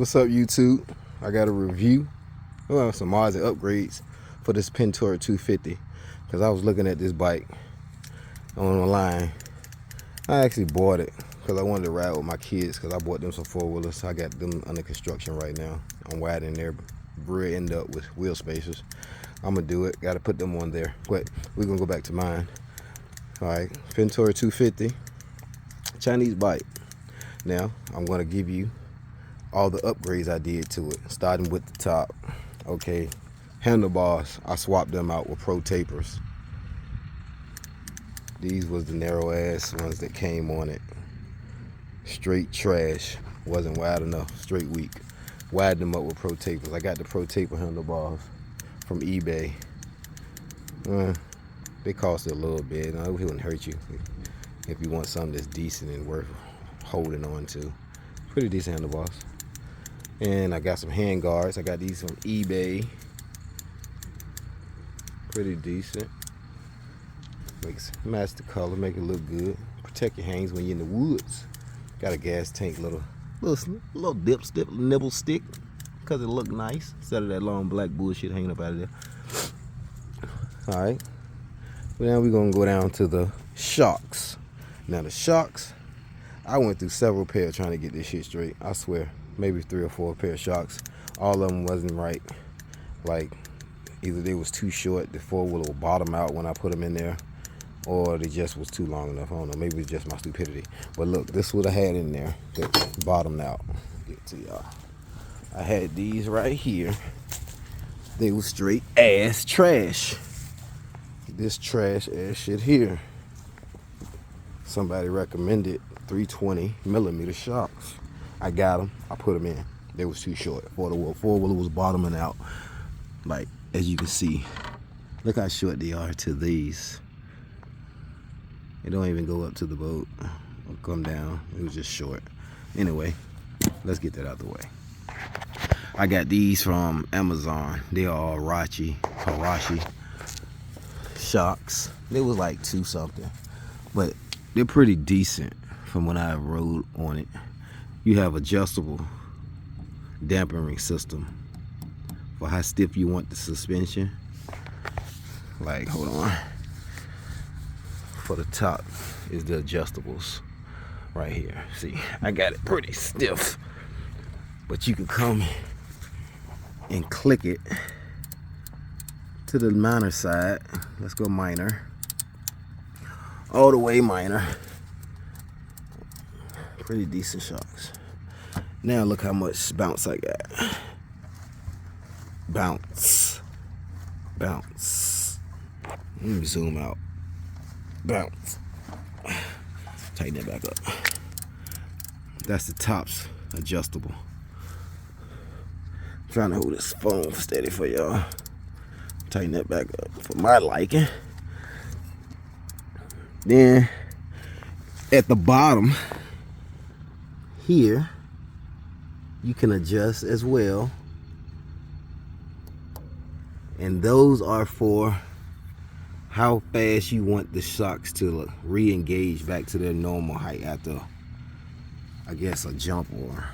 What's up, YouTube? I got a review, well, some mods and upgrades for this Pentora 250 because I was looking at this bike online. I actually bought it because I wanted to ride with my kids because I bought them some four-wheelers. I got them under construction right now. I'm widening their rear end up with wheel spacers. I'm gonna do it. Got to put them on there, but we're gonna go back to mine. All right, Pentora 250, Chinese bike. Now I'm gonna give you all the upgrades I did to it, starting with the top. Okay, handlebars, I swapped them out with pro tapers. These was the narrow ass ones that came on it. Straight trash, wasn't wide enough, straight weak. Widened them up with pro tapers. I got the pro taper handlebars from eBay. They cost a little bit. It wouldn't hurt you if you want something that's decent and worth holding on to. Pretty decent handlebars. And I got some hand guards. I got these from eBay. Pretty decent. Match the color, make it look good. Protect your hands when you're in the woods. Got a gas tank, little dip nibble stick, because it look nice instead of that long black bullshit hanging up out of there. All right. Now we're gonna go down to the shocks. Now the shocks, I went through several pairs trying to get this shit straight. I swear. Maybe 3 or 4 pair of shocks. All of them wasn't right. Like, either they was too short, the four-wheeler will bottom out when I put them in there, or they just was too long enough. I don't know, maybe it's just my stupidity. But look, this is what I had in there that bottomed out. Get it to y'all. I had these right here. They was straight ass trash. This trash ass shit here. Somebody recommended 320 millimeter shocks. I got them. I put them in. They was too short. Four-wheeler was bottoming out. Like, as you can see, look how short they are to these. They don't even go up to the boat or come down. It was just short. Anyway, let's get that out the way. I got these from Amazon. They are all Hirachi shocks. They was like 2 something, but they're pretty decent from when I rode on it. You have adjustable dampening system for how stiff you want the suspension. Like, hold on. For the top is the adjustables right here. See, I got it pretty stiff, but you can come and click it to the minor side. Let's go minor. All the way minor. Pretty decent shocks. Now look how much bounce I got. Bounce. Let me zoom out. Bounce. Tighten that back up. That's the tops adjustable. I'm trying to hold this phone steady for y'all. Tighten that back up for my liking. Then at the bottom here, you can adjust as well, and those are for how fast you want the shocks to re-engage back to their normal height after, I guess, a jump or,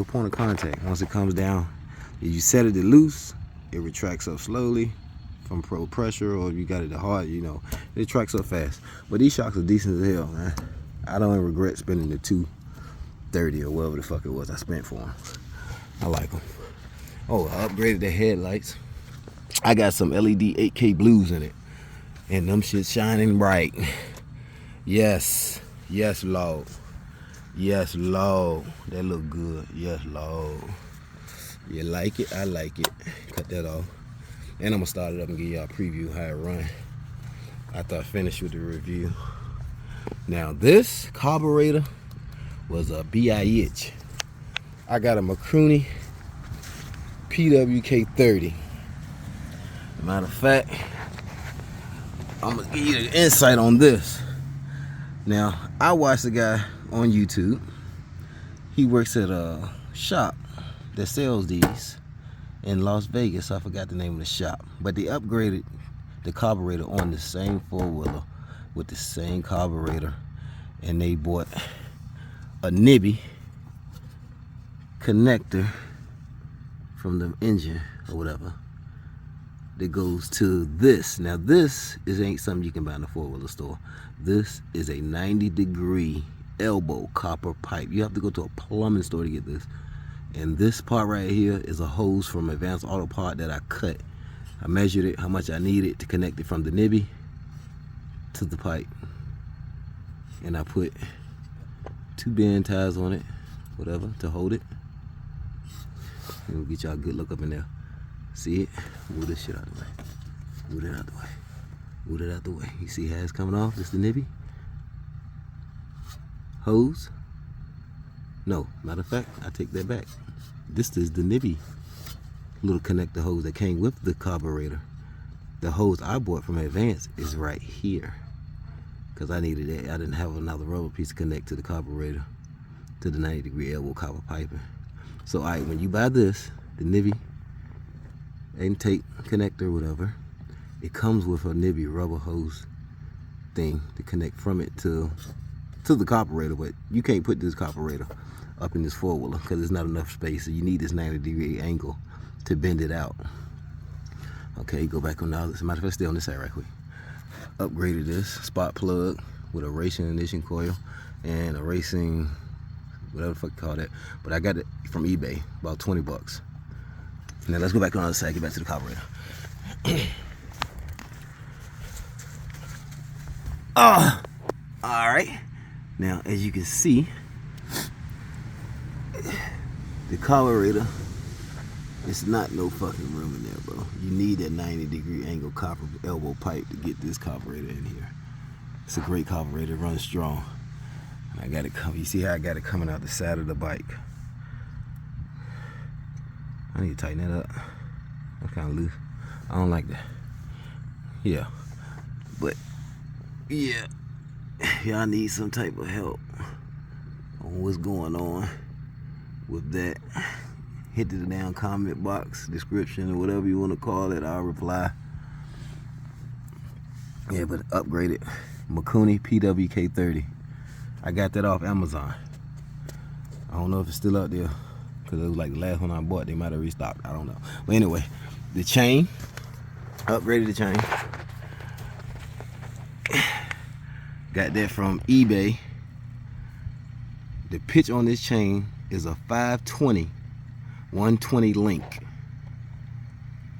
point of contact. Once it comes down, if you set it to loose, it retracts up slowly from pro pressure, or if you got it to hard, it tracks up fast. But these shocks are decent as hell, man. I don't regret spending the $230 or whatever the fuck it was I spent for them. I like them. Oh, I upgraded the headlights. I got some LED 8K blues in it, and them shit shining bright. Yes, Lord. Yes, Lord. That look good. Yes, Lord. You like it? I like it. Cut that off. And I'm gonna start it up and give y'all a preview how it run after I finish with the review. Now this carburetor was a BIH. I got a McCrooney PWK30. Matter of fact, I'm gonna give you the insight on this. Now, I watched a guy on YouTube. He works at a shop that sells these in Las Vegas. I forgot the name of the shop, but they upgraded the carburetor on the same four-wheeler with the same carburetor, and they bought a nibby connector from the engine or whatever that goes to this. Now this ain't something you can buy in the four-wheeler store. This is a 90-degree elbow copper pipe. You have to go to a plumbing store to get this. And this part right here is a hose from Advanced Auto Part that I cut. I measured it, how much I needed to connect it from the nibby to the pipe. And I put 2 bend ties on it, whatever, to hold it. And we'll get y'all a good look up in there. See it? Move this shit out the way. Move it out the way. Move it out the way. You see how it's coming off? It's the nibby. Hose. No, matter of fact, I take that back. This is the nibby little connector hose that came with the carburetor. The hose I bought from Advance is right here, because I needed it. I didn't have another rubber piece to connect to the carburetor, to the 90-degree elbow copper piping. So alright, when you buy this, the nibby intake connector, whatever, it comes with a nibby rubber hose thing to connect from it to the carburetor. But you can't put this carburetor up in this four-wheeler because there's not enough space, so you need this 90-degree angle to bend it out. Okay, go back on the other. As a matter of fact, stay on this side right quick. Upgraded this spark plug with a racing ignition coil and a racing, whatever the fuck you call that. But I got it from eBay, about 20 bucks. Now let's go back on the other side, get back to the carburetor. Alright. Now, as you can see, the carburetor, it's not no fucking room in there, bro. You need that 90-degree angle copper elbow pipe to get this carburetor in here. It's a great carburetor, runs strong. I got it coming. You see how I got it coming out the side of the bike? I need to tighten that up. That's kind of loose. I don't like that. Yeah, but yeah, y'all need some type of help on what's going on with that, hit the down comment box, description, or whatever you want to call it. I'll reply. Yeah, but upgraded Makuni PWK30. I got that off Amazon. I don't know if it's still out there, because it was like the last one I bought. They might have restocked. I don't know. But anyway, the chain, upgraded the chain. Got that from eBay. The pitch on this chain is a 520, 120 link.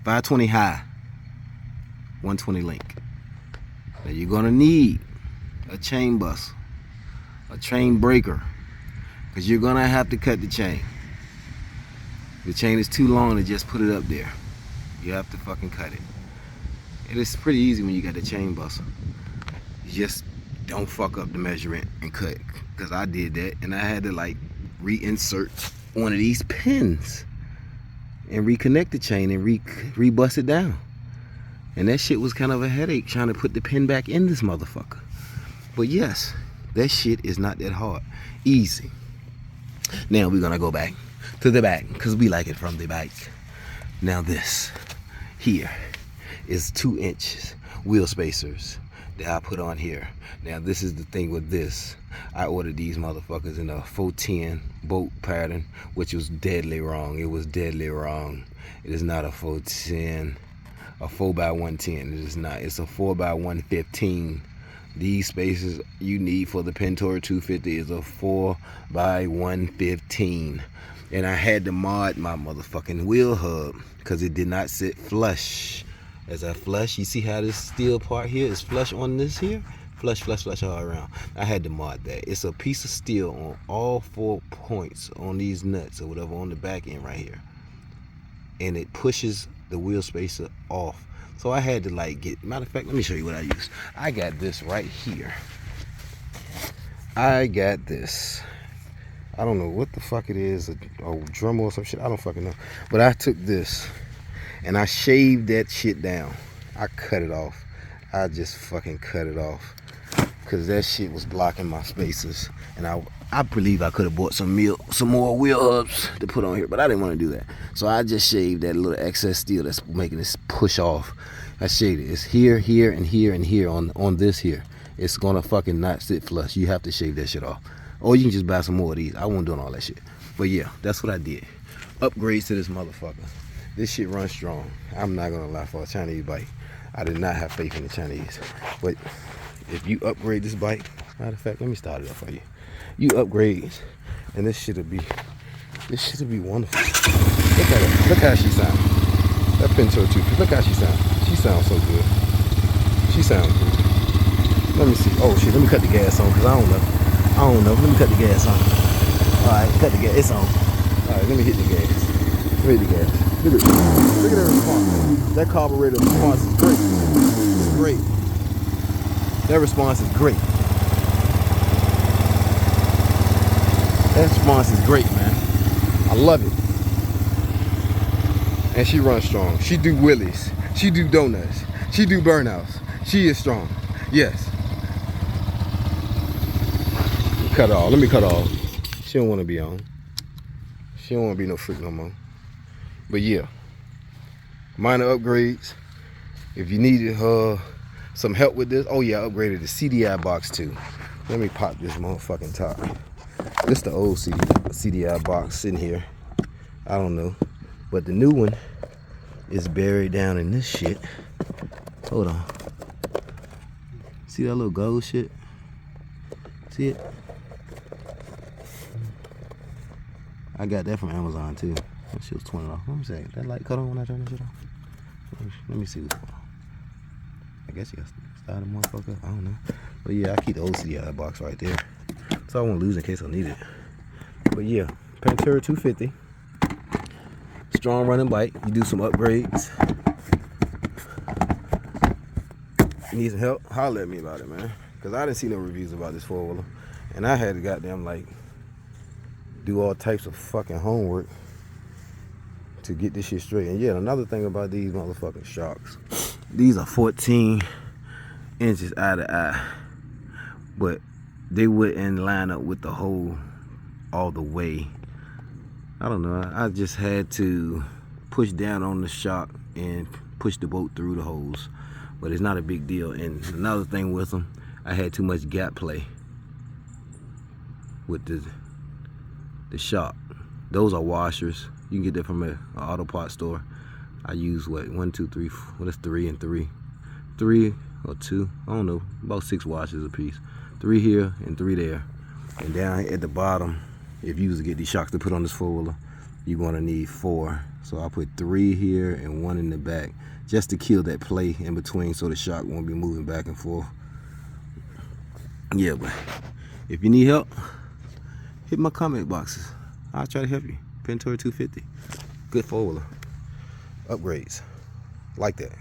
520 high, 120 link. Now you're gonna need a chain bus, a chain breaker, because you're gonna have to cut the chain. The chain is too long to just put it up there. You have to fucking cut it. It is pretty easy when you got the chain bus. You just don't fuck up the measurement and cut, because I did that and I had to like reinsert one of these pins and reconnect the chain and re-bust it down. And that shit was kind of a headache trying to put the pin back in this motherfucker. But yes, that shit is not that hard. Easy. Now we're gonna go back to the back, because we like it from the back. Now this here is 2 inches wheel spacers that I put on here. Now this is the thing with this. I ordered these motherfuckers in a 410 bolt pattern, which was deadly wrong. It was deadly wrong. It is not a 410, a 4x110. It is not. It's a 4x115. These spacers you need for the Pentora 250 is a 4x115. And I had to mod my motherfucking wheel hub because it did not sit flush. As I flush, you see how this steel part here is flush on this here? Flush all around. I had to mod that. It's a piece of steel on all 4 points on these nuts or whatever on the back end right here. And it pushes the wheel spacer off. So I had to like get, matter of fact, let me show you what I used. I got this right here. I got this. I don't know what the fuck it is, a Dremel or some shit, I don't fucking know. But I took this and I shaved that shit down. I cut it off. I just fucking cut it off, because that shit was blocking my spacers. And I believe I could have bought some more wheel hubs to put on here, but I didn't want to do that. So I just shaved that little excess steel that's making this push off. I shaved it. It's here, here, and here, and here on this here. It's gonna fucking not sit flush. You have to shave that shit off. Or you can just buy some more of these. I wasn't doing all that shit. But yeah, that's what I did. Upgrades to this motherfucker. This shit runs strong. I'm not gonna lie, for a Chinese bike, I did not have faith in the Chinese. But if you upgrade this bike, matter of fact, let me start it up for you. You upgrade, and this shit'll be wonderful. Look at her. Look how she sounds. That Pentora 2. Look how she sounds. She sounds so good. She sounds good. Let me see. Oh shit, let me cut the gas on, because I don't know. Let me cut the gas on. Alright, cut the gas. It's on. Alright, let me hit the gas. Let me hit the gas. Look at that response. That carburetor response is great. It's great. That response is great. That response is great, man. I love it. And she runs strong. She do wheelies. She do donuts. She do burnouts. She is strong. Yes. Cut off. Let me cut off. She don't want to be on. She don't want to be no freak no more. But yeah, minor upgrades. If you needed some help with this, oh yeah, I upgraded the CDI box too. Let me pop this motherfucking top. This is the old CDI box sitting here. I don't know, but the new one is buried down in this shit. Hold on. See that little gold shit? See it? I got that from Amazon too. That shit was $20. Let me see. That light cut on when I turn this shit off. Let me see what's going on. I guess you got started, motherfucker. I don't know. But yeah, I keep the old CDI box right there, so I won't lose in case I need it. But yeah, Pentora 250. Strong running bike. You do some upgrades. You need some help? Holler at me about it, man. Because I didn't see no reviews about this four-wheeler. And I had to goddamn, like, do all types of fucking homework to get this shit straight. And yeah, another thing about these motherfucking shocks, these are 14 inches eye to eye, but they wouldn't line up with the hole all the way. I don't know, I just had to push down on the shock and push the boat through the holes, but it's not a big deal. And another thing with them, I had too much gap play with the shock. Those are washers. You can get that from an auto parts store. I use what, 1, 2, 3, well, that's 3 and 3. 3 or 2, I don't know, about 6 washers a piece. 3 here and 3 there. And down at the bottom, if you was to get these shocks to put on this four-wheeler, you're gonna need 4. So I put 3 here and 1 in the back, just to kill that play in between so the shock won't be moving back and forth. Yeah, but if you need help, hit my comment boxes. I'll try to help you. Pentora 250. Good four-wheeler. Upgrades. Like that.